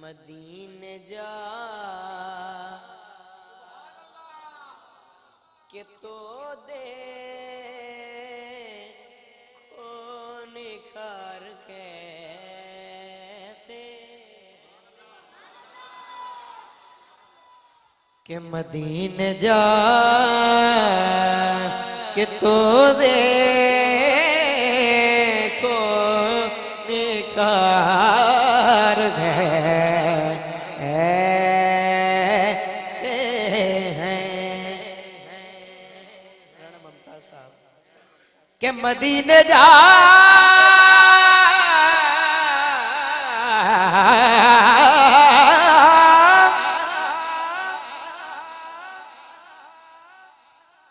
मदीने जा के तो दे निखार कैसे के मदीने जा के तो दे निखार कैसे हैं राणा मुमताज साहब के मदीने जा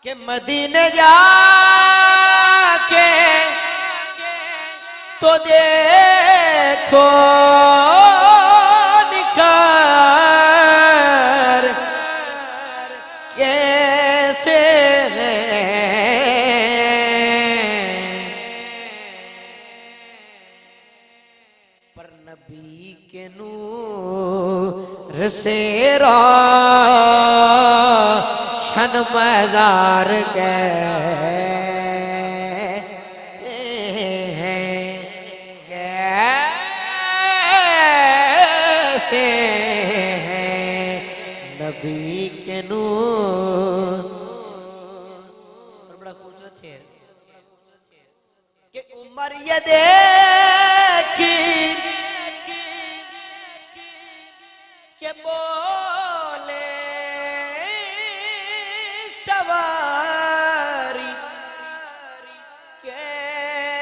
के मदीने जा के तो देखो निखार कैसे पर नबी के नूर से रोशन मज़ार कैसे हैं कैसे हैं नबी के नूर। और बड़ा खूबसूरत शेर कि उमर ये देखी के बोले सवारी कैसी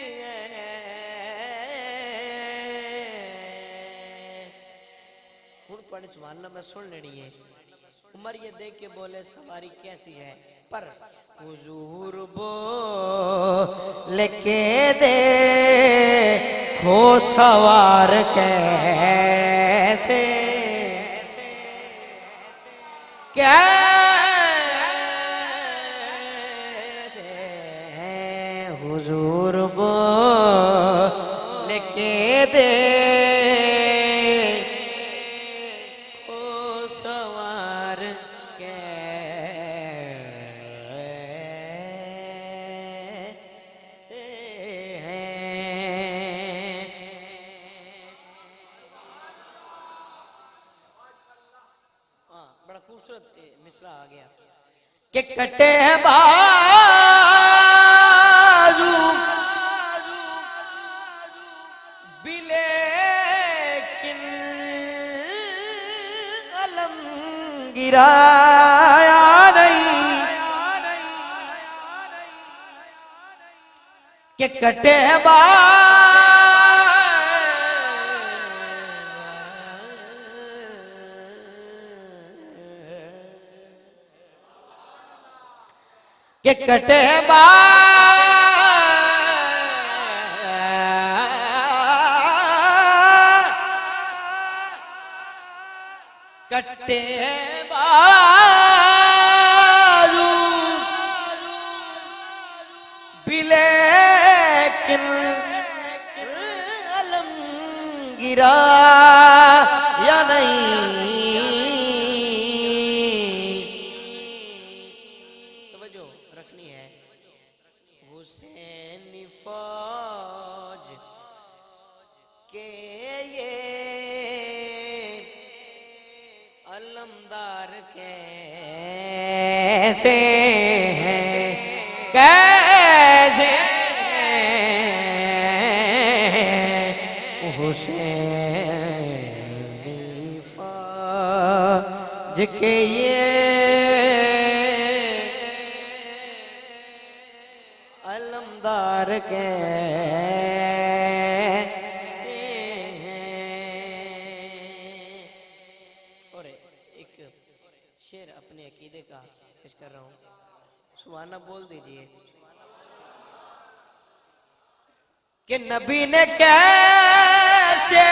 है हुण पढ़ सुभान मैं सुन लेनी है। उमर ये देख के बोले सवारी कैसी है पर हुजूर बोले के दे खो सवार कैसे कैसे हुजूर बोले के दे खो सवार कैसे हैं। बड़ा खूबसूरत मिसरा आ गया कि कटे हैं बाजू बिलेकिन अलम गिराया नहीं कि कटे हैं के कटे कटे बाजू बिलेकिन अलम गिरा या नहीं। रखनी है हुसैनी फौज के ये अलमदार कैसे हैं कैसे हुसैनी फौज के ये अलमदार कैसे हैं। और एक शेर अपने अकीदे का पेश कर रहा हूँ सुभाना बोल दीजिए कि नबी ने कैसे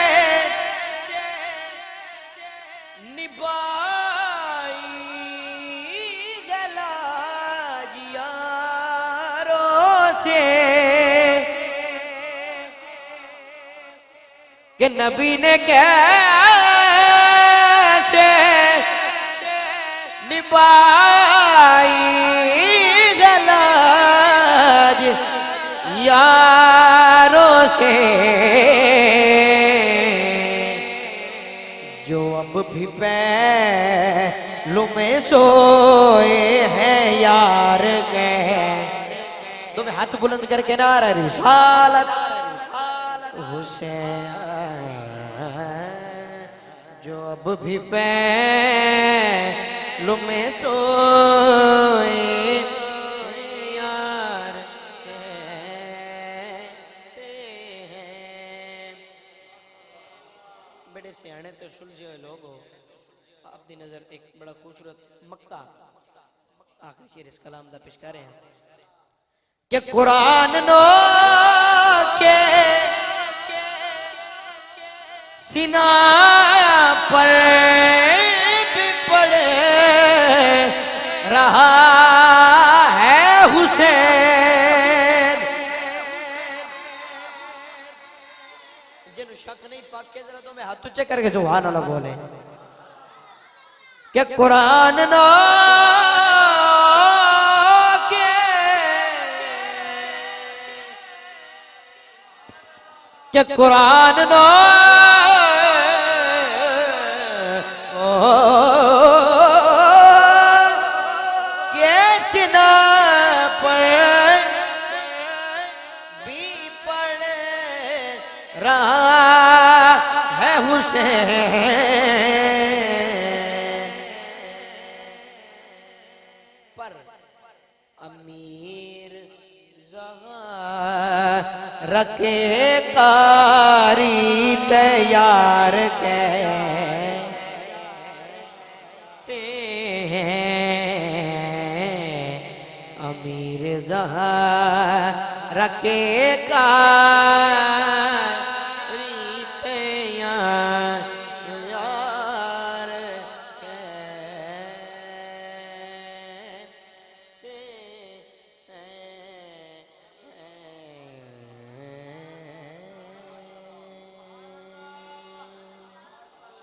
निभाई से कि नबी ने कैसे निभाई गलाज यारों से, जो अब भी पहलू में सोए हैं यार के। तुम्हें हाथ बुलंद करके नारा रिसालत हुसैन, जो अब भी पहलू में सोए यार कैसे हैं। बड़े सियाने तो सुलझे हुए लोग हो। अपनी नजर एक बड़ा खूबसूरत मक्ता आखिरी शेर इस कलाम दा पेश कर रहे हैं कि कुरान नो के सीना पर भी पड़ रहा है हुसैन। जिन शक नहीं पाके जरा तो मैं हाथ ऊंचे करके सुभान अल्लाह बोले कि कुरान नो के कुरान नो के सीना पर भी पड़ रहा है हुसैन। पर अमीर रखे कारी तैयार कैसे हैं। अमीर जहाँ रखे कारी तैयार